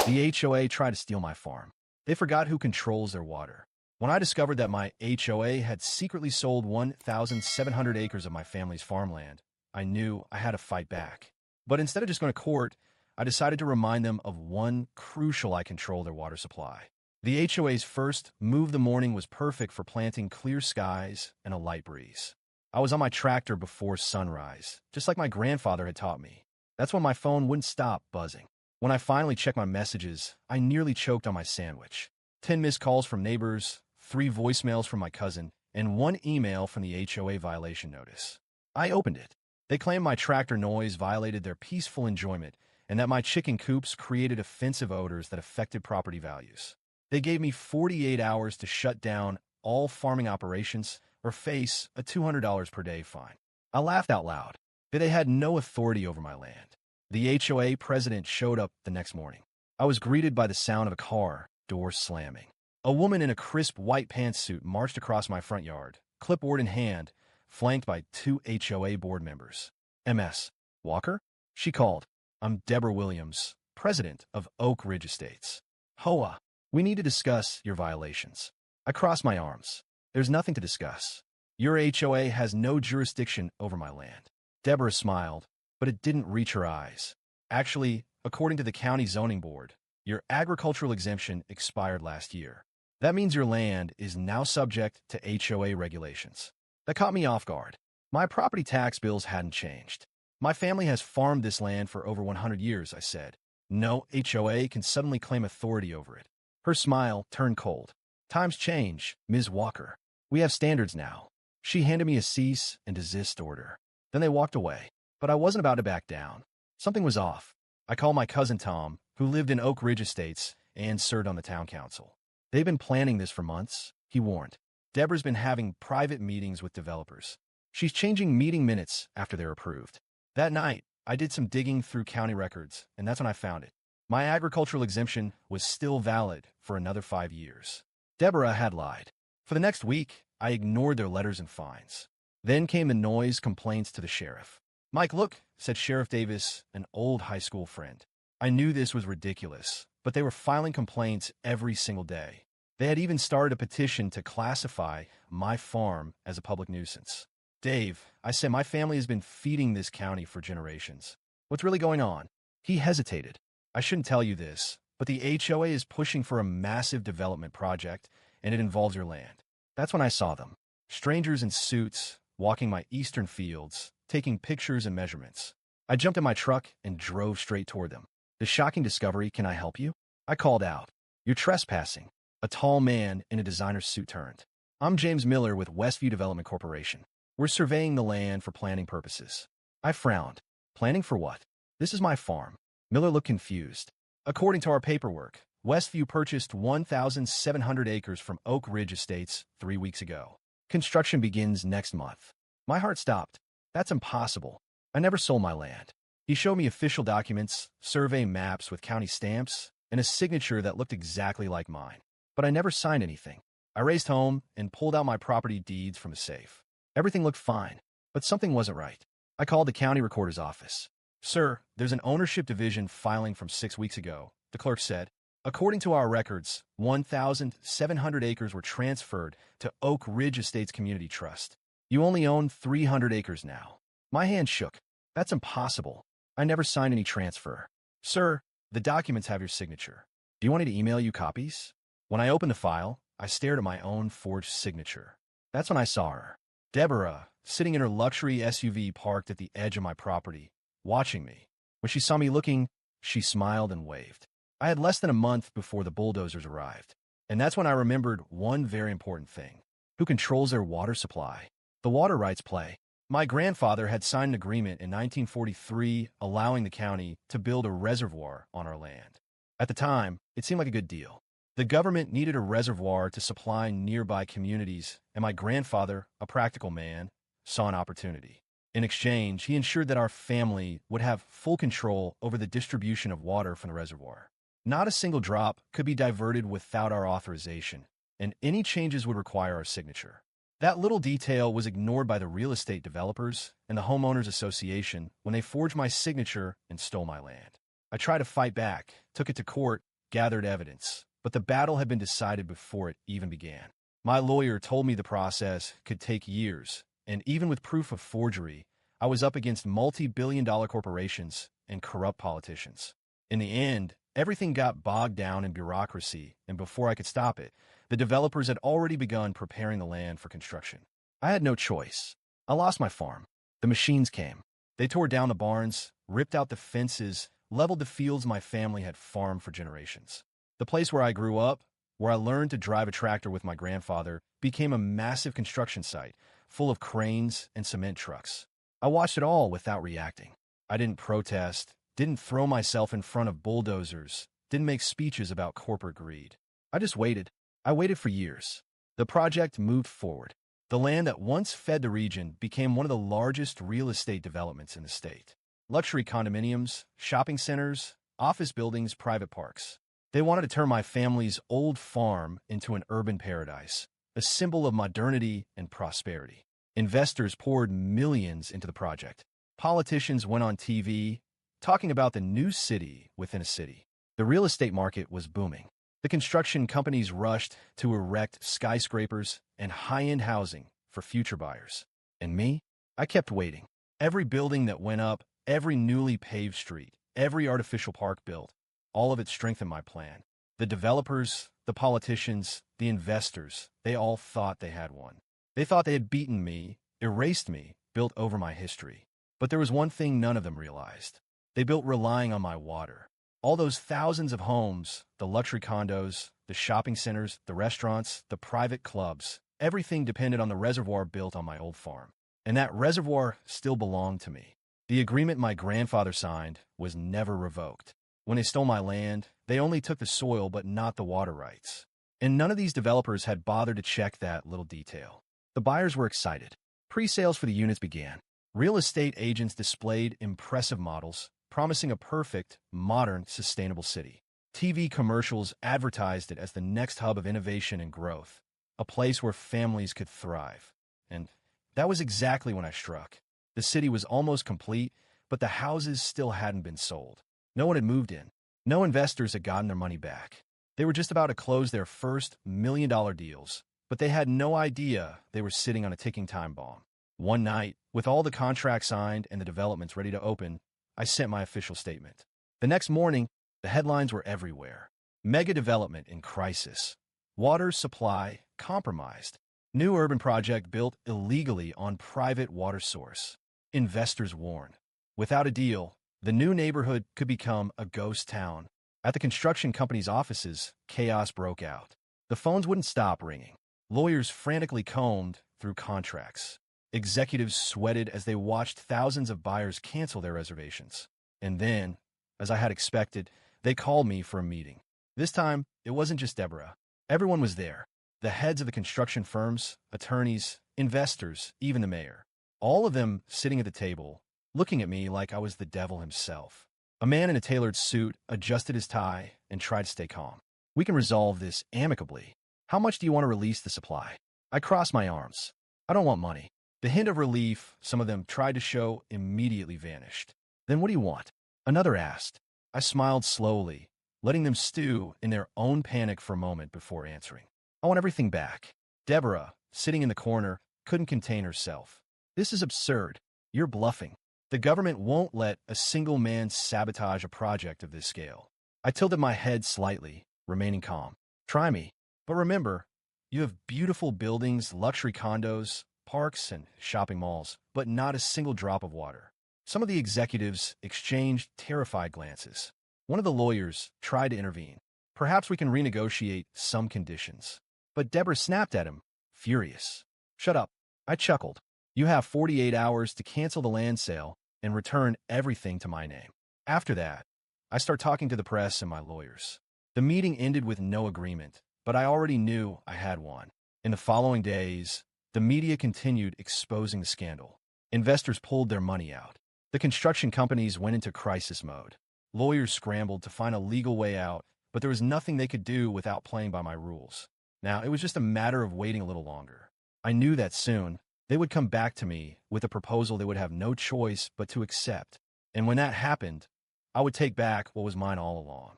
The HOA tried to steal my farm. They forgot who controls their water. When I discovered that my HOA had secretly sold 1,700 acres of my family's farmland, I knew I had to fight back. But instead of just going to court, I decided to remind them of one crucial I control their water supply. The HOA's first move of the morning was perfect for planting clear skies and a light breeze. I was on my tractor before sunrise, just like my grandfather had taught me. That's when my phone wouldn't stop buzzing. When I finally checked my messages, I nearly choked on my sandwich. 10 missed calls from neighbors, 3 voicemails from my cousin, and 1 email from the HOA violation notice. I opened it. They claimed my tractor noise violated their peaceful enjoyment and that my chicken coops created offensive odors that affected property values. They gave me 48 hours to shut down all farming operations or face a $200 per day fine. I laughed out loud, but they had no authority over my land. The HOA president showed up the next morning. I was greeted by the sound of a car door slamming. A woman in a crisp white pantsuit marched across my front yard, clipboard in hand, flanked by 2 HOA board members. Ms. Walker? She called. I'm Deborah Williams, president of Oak Ridge Estates. HOA. We need to discuss your violations. I crossed my arms. There's nothing to discuss. Your HOA has no jurisdiction over my land. Deborah smiled, but it didn't reach her eyes. Actually, according to the county zoning board, your agricultural exemption expired last year. That means your land is now subject to HOA regulations. That caught me off guard. My property tax bills hadn't changed. My family has farmed this land for over 100 years, I said. No HOA can suddenly claim authority over it. Her smile turned cold. Times change, Ms. Walker. We have standards now. She handed me a cease and desist order. Then they walked away. But I wasn't about to back down. Something was off. I called my cousin Tom, who lived in Oak Ridge Estates and served on the town council. They've been planning this for months, he warned. Deborah's been having private meetings with developers. She's changing meeting minutes after they're approved. That night, I did some digging through county records, and that's when I found it. My agricultural exemption was still valid for another 5 years. Deborah had lied. For the next week, I ignored their letters and fines. Then came the noise complaints to the sheriff. Mike, look, said Sheriff Davis, an old high school friend. I knew this was ridiculous, but they were filing complaints every single day. They had even started a petition to classify my farm as a public nuisance. Dave, I said, my family has been feeding this county for generations. What's really going on? He hesitated. I shouldn't tell you this, but the HOA is pushing for a massive development project, and it involves your land. That's when I saw them. Strangers in suits, walking my eastern fields, taking pictures and measurements. I jumped in my truck and drove straight toward them. The shocking discovery, can I help you? I called out. You're trespassing. A tall man in a designer's suit turned. I'm James Miller with Westview Development Corporation. We're surveying the land for planning purposes. I frowned. Planning for what? This is my farm. Miller looked confused. According to our paperwork, Westview purchased 1,700 acres from Oak Ridge Estates 3 weeks ago. Construction begins next month. My heart stopped. That's impossible. I never sold my land. He showed me official documents, survey maps with county stamps, and a signature that looked exactly like mine. But I never signed anything. I raced home and pulled out my property deeds from a safe. Everything looked fine, but something wasn't right. I called the county recorder's office. Sir, there's an ownership division filing from 6 weeks ago, the clerk said. According to our records, 1,700 acres were transferred to Oak Ridge Estates Community Trust. You only own 300 acres now. My hand shook. That's impossible. I never signed any transfer. Sir, the documents have your signature. Do you want me to email you copies? When I opened the file, I stared at my own forged signature. That's when I saw her. Deborah, sitting in her luxury SUV parked at the edge of my property, watching me. When she saw me looking, she smiled and waved. I had less than a month before the bulldozers arrived. And that's when I remembered one very important thing. Who controls their water supply? The water rights play. My grandfather had signed an agreement in 1943 allowing the county to build a reservoir on our land. At the time, it seemed like a good deal. The government needed a reservoir to supply nearby communities, and my grandfather, a practical man, saw an opportunity. In exchange, he ensured that our family would have full control over the distribution of water from the reservoir. Not a single drop could be diverted without our authorization, and any changes would require our signature. That little detail was ignored by the real estate developers and the homeowners association when they forged my signature and stole my land. I tried to fight back, took it to court, gathered evidence, but the battle had been decided before it even began. My lawyer told me the process could take years, and even with proof of forgery, I was up against multi-billion-dollar corporations and corrupt politicians. In the end, everything got bogged down in bureaucracy, and before I could stop it, the developers had already begun preparing the land for construction. I had no choice. I lost my farm. The machines came. They tore down the barns, ripped out the fences, leveled the fields my family had farmed for generations. The place where I grew up, where I learned to drive a tractor with my grandfather, became a massive construction site, full of cranes and cement trucks. I watched it all without reacting. I didn't protest, didn't throw myself in front of bulldozers, didn't make speeches about corporate greed. I just waited. I waited for years. The project moved forward. The land that once fed the region became one of the largest real estate developments in the state. Luxury condominiums, shopping centers, office buildings, private parks. They wanted to turn my family's old farm into an urban paradise, a symbol of modernity and prosperity. Investors poured millions into the project. Politicians went on TV, talking about the new city within a city. The real estate market was booming. The construction companies rushed to erect skyscrapers and high-end housing for future buyers. And me? I kept waiting. Every building that went up, every newly paved street, every artificial park built, all of it strengthened my plan. The developers, the politicians, the investors, they all thought they had won. They thought they had beaten me, erased me, built over my history. But there was one thing none of them realized. They built relying on my water. All those thousands of homes, the luxury condos, the shopping centers, the restaurants, the private clubs, everything depended on the reservoir built on my old farm. And that reservoir still belonged to me. The agreement my grandfather signed was never revoked. When they stole my land, they only took the soil but not the water rights. And none of these developers had bothered to check that little detail. The buyers were excited. Pre-sales for the units began. Real estate agents displayed impressive models, promising a perfect, modern, sustainable city. TV commercials advertised it as the next hub of innovation and growth, a place where families could thrive. And that was exactly when I struck. The city was almost complete, but the houses still hadn't been sold. No one had moved in. No investors had gotten their money back. They were just about to close their first million-dollar deals, but they had no idea they were sitting on a ticking time bomb. One night, with all the contracts signed and the developments ready to open, I sent my official statement. The next morning, the headlines were everywhere. Mega development in crisis. Water supply compromised. New urban project built illegally on private water source. Investors warned. Without a deal, the new neighborhood could become a ghost town. At the construction company's offices, chaos broke out. The phones wouldn't stop ringing. Lawyers frantically combed through contracts. Executives sweated as they watched thousands of buyers cancel their reservations. And then, as I had expected, they called me for a meeting. This time, it wasn't just Deborah. Everyone was there. The heads of the construction firms, attorneys, investors, even the mayor. All of them sitting at the table, looking at me like I was the devil himself. A man in a tailored suit adjusted his tie and tried to stay calm. We can resolve this amicably. How much do you want to release the supply? I crossed my arms. I don't want money. The hint of relief some of them tried to show immediately vanished. Then what do you want? Another asked. I smiled slowly, letting them stew in their own panic for a moment before answering. I want everything back. Deborah, sitting in the corner, couldn't contain herself. This is absurd. You're bluffing. The government won't let a single man sabotage a project of this scale. I tilted my head slightly, remaining calm. Try me. But remember, you have beautiful buildings, luxury condos, parks, and shopping malls, but not a single drop of water. Some of the executives exchanged terrified glances. One of the lawyers tried to intervene. Perhaps we can renegotiate some conditions. But Deborah snapped at him, furious. Shut up. I chuckled. You have 48 hours to cancel the land sale and return everything to my name. After that, I start talking to the press and my lawyers. The meeting ended with no agreement, but I already knew I had one. In the following days, the media continued exposing the scandal. Investors pulled their money out. The construction companies went into crisis mode. Lawyers scrambled to find a legal way out, but there was nothing they could do without playing by my rules. Now, it was just a matter of waiting a little longer. I knew that soon, they would come back to me with a proposal they would have no choice but to accept. And when that happened, I would take back what was mine all along.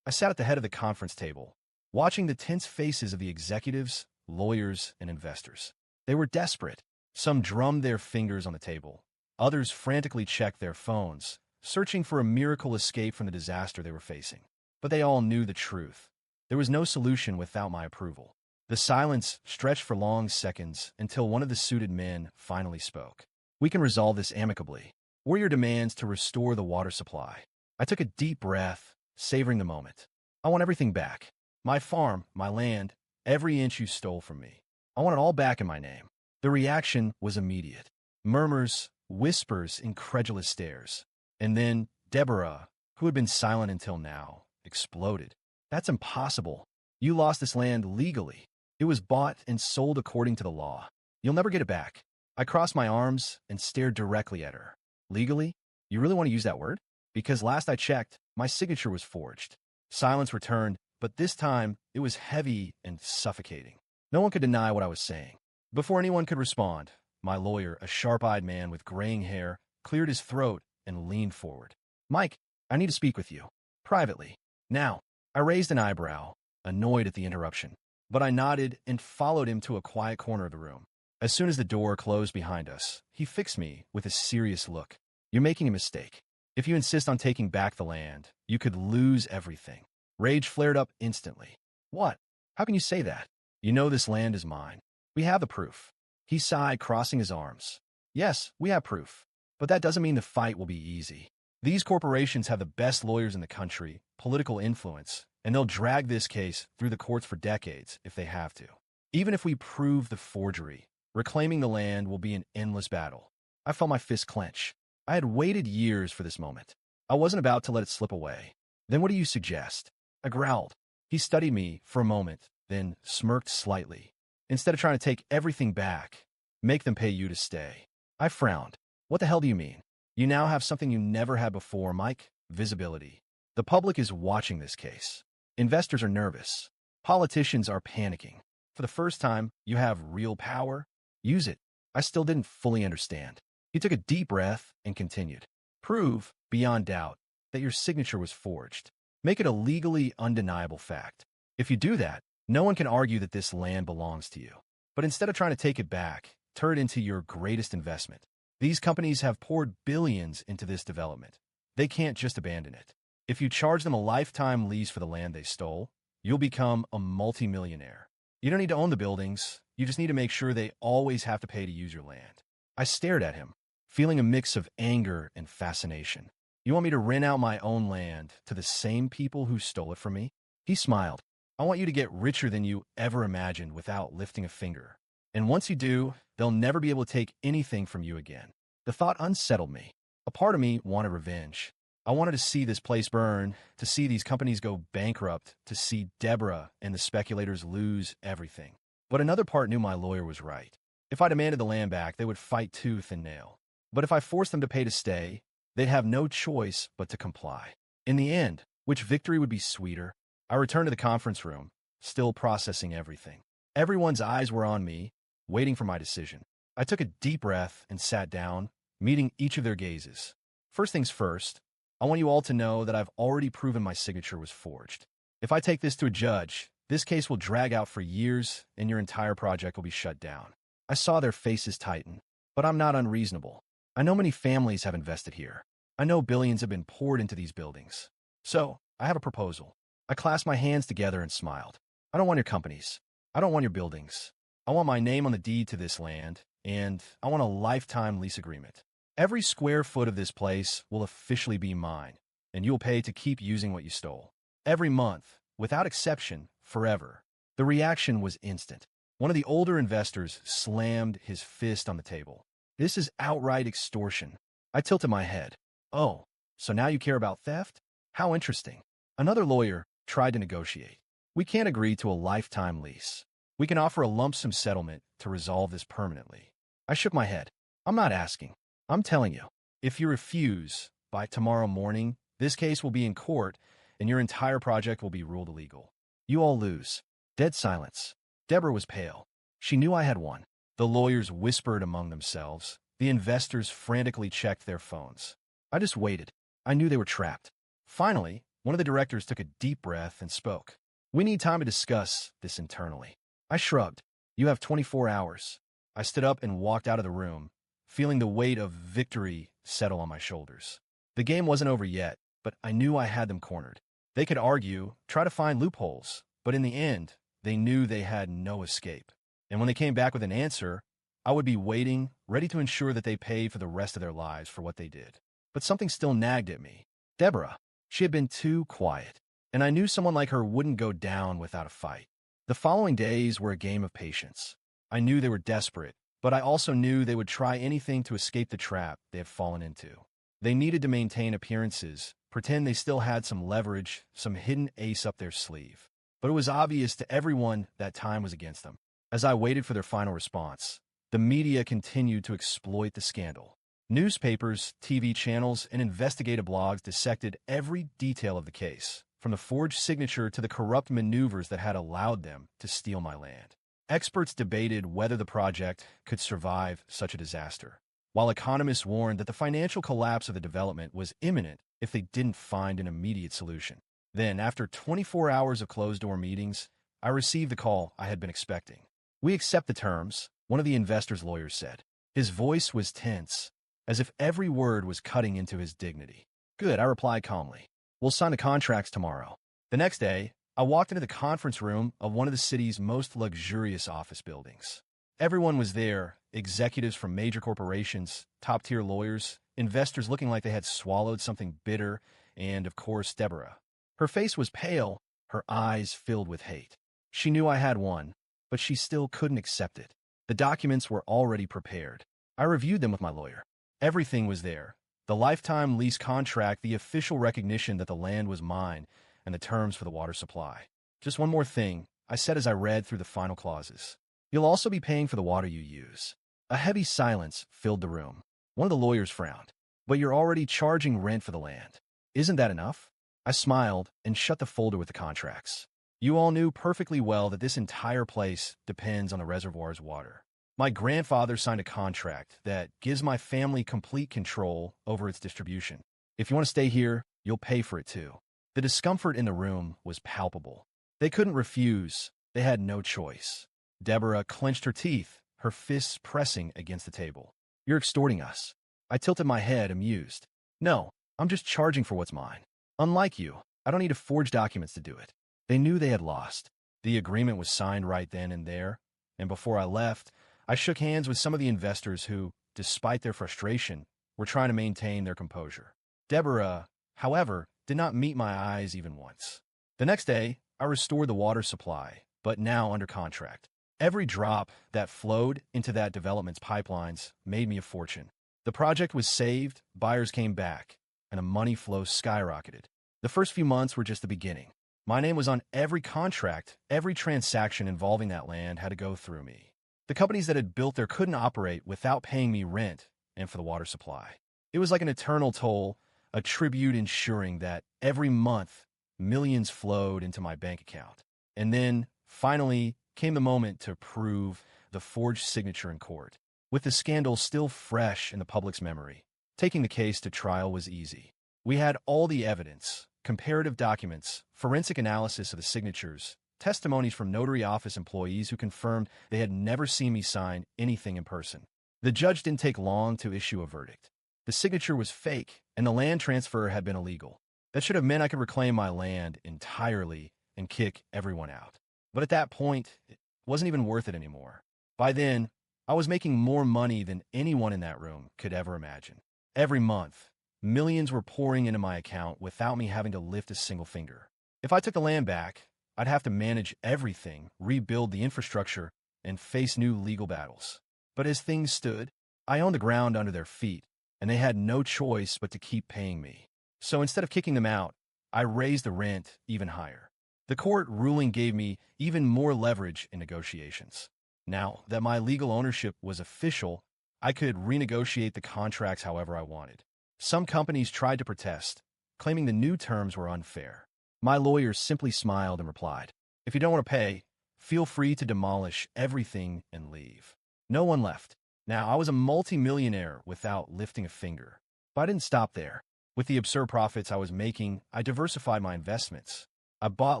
I sat at the head of the conference table, watching the tense faces of the executives, lawyers, and investors. They were desperate. Some drummed their fingers on the table. Others frantically checked their phones, searching for a miracle escape from the disaster they were facing. But they all knew the truth. There was no solution without my approval. The silence stretched for long seconds until one of the suited men finally spoke. "We can resolve this amicably. What are your demands to restore the water supply?" I took a deep breath, savoring the moment. "I want everything back. My farm, my land, every inch you stole from me. I want it all back in my name." The reaction was immediate. Murmurs, whispers, incredulous stares. And then Deborah, who had been silent until now, exploded. "That's impossible. You lost this land legally. It was bought and sold according to the law. You'll never get it back." I crossed my arms and stared directly at her. "Legally? You really want to use that word? Because last I checked, my signature was forged." Silence returned, but this time it was heavy and suffocating. No one could deny what I was saying. Before anyone could respond, my lawyer, a sharp-eyed man with graying hair, cleared his throat and leaned forward. "Mike, I need to speak with you. Privately. Now." I raised an eyebrow, annoyed at the interruption, but I nodded and followed him to a quiet corner of the room. As soon as the door closed behind us, he fixed me with a serious look. "You're making a mistake. If you insist on taking back the land, you could lose everything." Rage flared up instantly. "What? How can you say that? You know this land is mine. We have the proof." He sighed, crossing his arms. "Yes, we have proof. But that doesn't mean the fight will be easy. These corporations have the best lawyers in the country, political influence, and they'll drag this case through the courts for decades if they have to. Even if we prove the forgery, reclaiming the land will be an endless battle." I felt my fist clench. I had waited years for this moment. I wasn't about to let it slip away. "Then what do you suggest?" I growled. He studied me for a moment, then smirked slightly. "Instead of trying to take everything back, make them pay you to stay." I frowned. "What the hell do you mean?" "You now have something you never had before, Mike. Visibility. The public is watching this case. Investors are nervous. Politicians are panicking. For the first time, you have real power. Use it." I still didn't fully understand. He took a deep breath and continued. "Prove, beyond doubt, that your signature was forged. Make it a legally undeniable fact. If you do that, no one can argue that this land belongs to you. But instead of trying to take it back, turn it into your greatest investment. These companies have poured billions into this development. They can't just abandon it. If you charge them a lifetime lease for the land they stole, you'll become a multimillionaire. You don't need to own the buildings. You just need to make sure they always have to pay to use your land." I stared at him, feeling a mix of anger and fascination. "You want me to rent out my own land to the same people who stole it from me?" He smiled. "I want you to get richer than you ever imagined without lifting a finger. And once you do, they'll never be able to take anything from you again." The thought unsettled me. A part of me wanted revenge. I wanted to see this place burn, to see these companies go bankrupt, to see Deborah and the speculators lose everything. But another part knew my lawyer was right. If I demanded the land back, they would fight tooth and nail. But if I forced them to pay to stay, they'd have no choice but to comply. In the end, which victory would be sweeter? I returned to the conference room, still processing everything. Everyone's eyes were on me, waiting for my decision. I took a deep breath and sat down, meeting each of their gazes. "First things first, I want you all to know that I've already proven my signature was forged. If I take this to a judge, this case will drag out for years and your entire project will be shut down." I saw their faces tighten, but I'm not unreasonable. I know many families have invested here. I know billions have been poured into these buildings. So, I have a proposal. I clasped my hands together and smiled. "I don't want your companies. I don't want your buildings. I want my name on the deed to this land, and I want a lifetime lease agreement. Every square foot of this place will officially be mine, and you'll pay to keep using what you stole. Every month, without exception, forever." The reaction was instant. One of the older investors slammed his fist on the table. "This is outright extortion." I tilted my head. "Oh, so now you care about theft? How interesting." Another lawyer tried to negotiate. "We can't agree to a lifetime lease. We can offer a lump sum settlement to resolve this permanently." I shook my head. "I'm not asking. I'm telling you. If you refuse, by tomorrow morning, this case will be in court and your entire project will be ruled illegal. You all lose." Dead silence. Deborah was pale. She knew I had won. The lawyers whispered among themselves. The investors frantically checked their phones. I just waited. I knew they were trapped. Finally, One of the directors took a deep breath and spoke. "We need time to discuss this internally." I shrugged. "You have 24 hours. I stood up and walked out of the room, feeling the weight of victory settle on my shoulders. The game wasn't over yet, but I knew I had them cornered. They could argue, try to find loopholes, but in the end, they knew they had no escape. And when they came back with an answer, I would be waiting, ready to ensure that they paid for the rest of their lives for what they did. But something still nagged at me. Deborah. She had been too quiet, and I knew someone like her wouldn't go down without a fight. The following days were a game of patience. I knew they were desperate, but I also knew they would try anything to escape the trap they had fallen into. They needed to maintain appearances, pretend they still had some leverage, some hidden ace up their sleeve. But it was obvious to everyone that time was against them. As I waited for their final response, the media continued to exploit the scandal. Newspapers, TV channels, and investigative blogs dissected every detail of the case, from the forged signature to the corrupt maneuvers that had allowed them to steal my land. Experts debated whether the project could survive such a disaster, while economists warned that the financial collapse of the development was imminent if they didn't find an immediate solution. Then, after 24 hours of closed-door meetings, I received the call I had been expecting. "We accept the terms," one of the investor's lawyers said. His voice was tense, as if every word was cutting into his dignity. "Good," I replied calmly. "We'll sign the contracts tomorrow." The next day, I walked into the conference room of one of the city's most luxurious office buildings. Everyone was there, executives from major corporations, top-tier lawyers, investors looking like they had swallowed something bitter, and, of course, Deborah. Her face was pale, her eyes filled with hate. She knew I had won, but she still couldn't accept it. The documents were already prepared. I reviewed them with my lawyer. Everything was there. The lifetime lease contract, the official recognition that the land was mine, and the terms for the water supply. "Just one more thing," I said as I read through the final clauses. "You'll also be paying for the water you use." A heavy silence filled the room. One of the lawyers frowned. "But you're already charging rent for the land. Isn't that enough?" I smiled and shut the folder with the contracts. You all knew perfectly well that this entire place depends on the reservoir's water. My grandfather signed a contract that gives my family complete control over its distribution. If you want to stay here, you'll pay for it too. The discomfort in the room was palpable. They couldn't refuse. They had no choice. Deborah clenched her teeth, her fists pressing against the table. "You're extorting us." I tilted my head, amused. "No, I'm just charging for what's mine. Unlike you, I don't need to forge documents to do it." They knew they had lost. The agreement was signed right then and there, and before I left, I shook hands with some of the investors who, despite their frustration, were trying to maintain their composure. Deborah, however, did not meet my eyes even once. The next day, I restored the water supply, but now under contract. Every drop that flowed into that development's pipelines made me a fortune. The project was saved, buyers came back, and the money flow skyrocketed. The first few months were just the beginning. My name was on every contract, every transaction involving that land had to go through me. The companies that had built there couldn't operate without paying me rent and for the water supply. It was like an eternal toll, a tribute ensuring that every month, millions flowed into my bank account. And then, finally, came the moment to prove the forged signature in court. With the scandal still fresh in the public's memory, taking the case to trial was easy. We had all the evidence, comparative documents, forensic analysis of the signatures, testimonies from notary office employees who confirmed they had never seen me sign anything in person. The judge didn't take long to issue a verdict. The signature was fake, and the land transfer had been illegal. That should have meant I could reclaim my land entirely and kick everyone out. But at that point, it wasn't even worth it anymore. By then, I was making more money than anyone in that room could ever imagine. Every month, millions were pouring into my account without me having to lift a single finger. If I took the land back, I'd have to manage everything, rebuild the infrastructure, and face new legal battles. But as things stood, I owned the ground under their feet, and they had no choice but to keep paying me. So instead of kicking them out, I raised the rent even higher. The court ruling gave me even more leverage in negotiations. Now that my legal ownership was official, I could renegotiate the contracts however I wanted. Some companies tried to protest, claiming the new terms were unfair. My lawyer simply smiled and replied, "If you don't want to pay, feel free to demolish everything and leave." No one left. Now, I was a multimillionaire without lifting a finger. But I didn't stop there. With the absurd profits I was making, I diversified my investments. I bought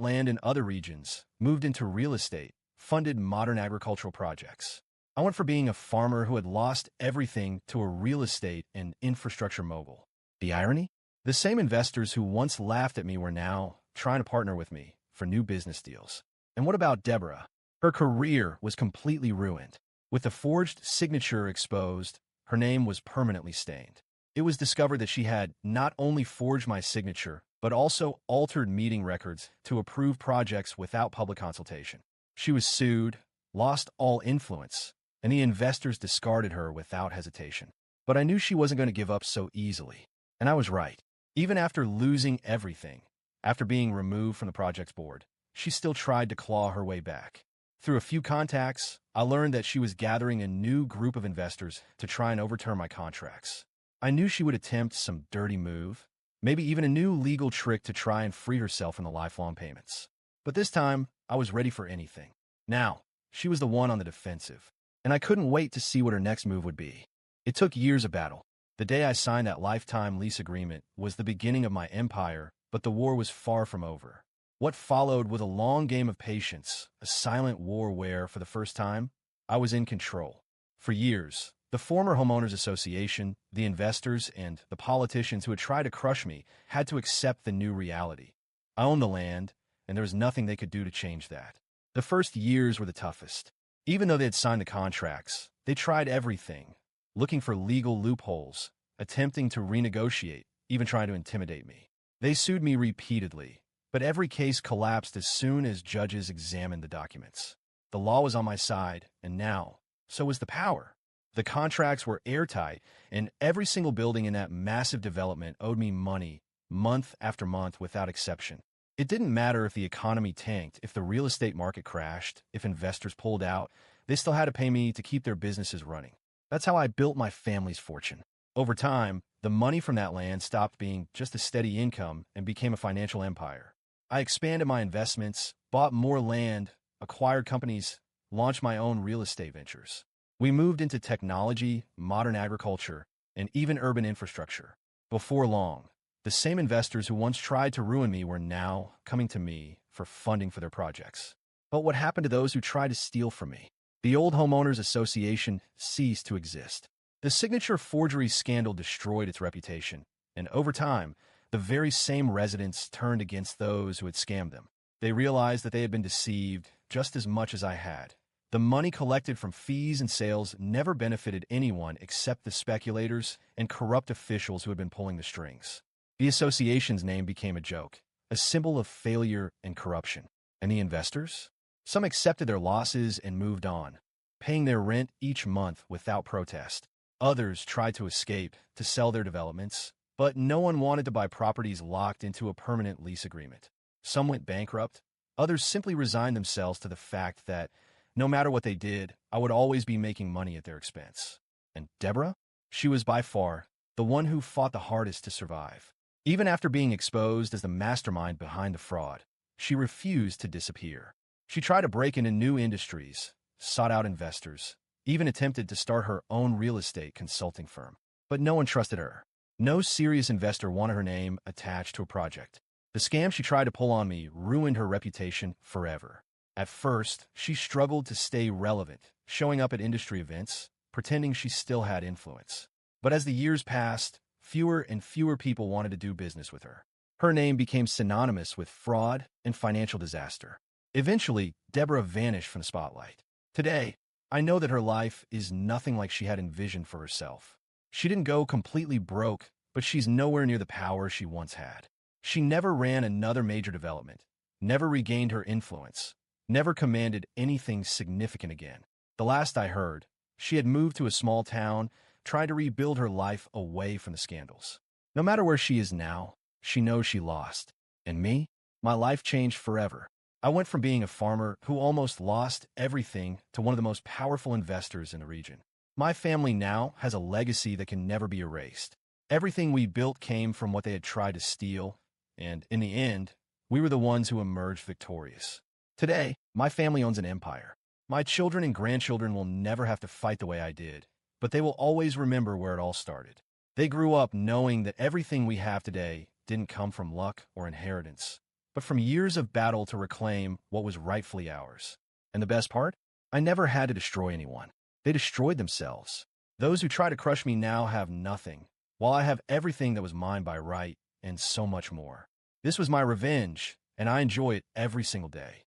land in other regions, moved into real estate, funded modern agricultural projects. I went from being a farmer who had lost everything to a real estate and infrastructure mogul. The irony? The same investors who once laughed at me were now trying to partner with me for new business deals. And what about Deborah? Her career was completely ruined. With the forged signature exposed, her name was permanently stained. It was discovered that she had not only forged my signature, but also altered meeting records to approve projects without public consultation. She was sued, lost all influence, and the investors discarded her without hesitation. But I knew she wasn't going to give up so easily. And I was right. Even after losing everything, after being removed from the project's board, she still tried to claw her way back. Through a few contacts, I learned that she was gathering a new group of investors to try and overturn my contracts. I knew she would attempt some dirty move, maybe even a new legal trick to try and free herself from the lifelong payments. But this time, I was ready for anything. Now, she was the one on the defensive, and I couldn't wait to see what her next move would be. It took years of battle. The day I signed that lifetime lease agreement was the beginning of my empire, but the war was far from over. What followed was a long game of patience, a silent war where, for the first time, I was in control. For years, the former homeowners association, the investors, and the politicians who had tried to crush me had to accept the new reality. I owned the land, and there was nothing they could do to change that. The first years were the toughest. Even though they had signed the contracts, they tried everything, looking for legal loopholes, attempting to renegotiate, even trying to intimidate me. They sued me repeatedly, but every case collapsed as soon as judges examined the documents. The law was on my side, and now, so was the power. The contracts were airtight, and every single building in that massive development owed me money, month after month without exception. It didn't matter if the economy tanked, if the real estate market crashed, if investors pulled out, they still had to pay me to keep their businesses running. That's how I built my family's fortune. Over time, the money from that land stopped being just a steady income and became a financial empire. I expanded my investments, bought more land, acquired companies, launched my own real estate ventures. We moved into technology, modern agriculture, and even urban infrastructure. Before long, the same investors who once tried to ruin me were now coming to me for funding for their projects. But what happened to those who tried to steal from me? The old homeowners association ceased to exist. The signature forgery scandal destroyed its reputation, and over time, the very same residents turned against those who had scammed them. They realized that they had been deceived just as much as I had. The money collected from fees and sales never benefited anyone except the speculators and corrupt officials who had been pulling the strings. The association's name became a joke, a symbol of failure and corruption. And the investors? Some accepted their losses and moved on, paying their rent each month without protest. Others tried to escape, to sell their developments, but no one wanted to buy properties locked into a permanent lease agreement. Some went bankrupt. Others simply resigned themselves to the fact that no matter what they did, I would always be making money at their expense. And Deborah? She was by far the one who fought the hardest to survive. Even after being exposed as the mastermind behind the fraud, she refused to disappear. She tried to break into new industries, sought out investors, even attempted to start her own real estate consulting firm. But no one trusted her. No serious investor wanted her name attached to a project. The scam she tried to pull on me ruined her reputation forever. At first, she struggled to stay relevant, showing up at industry events, pretending she still had influence. But as the years passed, fewer and fewer people wanted to do business with her. Her name became synonymous with fraud and financial disaster. Eventually, Deborah vanished from the spotlight. Today, I know that her life is nothing like she had envisioned for herself. She didn't go completely broke, but she's nowhere near the power she once had. She never ran another major development, never regained her influence, never commanded anything significant again. The last I heard, she had moved to a small town, trying to rebuild her life away from the scandals. No matter where she is now, she knows she lost. And me? My life changed forever. I went from being a farmer who almost lost everything to one of the most powerful investors in the region. My family now has a legacy that can never be erased. Everything we built came from what they had tried to steal, and in the end, we were the ones who emerged victorious. Today, my family owns an empire. My children and grandchildren will never have to fight the way I did, but they will always remember where it all started. They grew up knowing that everything we have today didn't come from luck or inheritance, but from years of battle to reclaim what was rightfully ours. And the best part? I never had to destroy anyone. They destroyed themselves. Those who try to crush me now have nothing, while I have everything that was mine by right and so much more. This was my revenge, and I enjoy it every single day.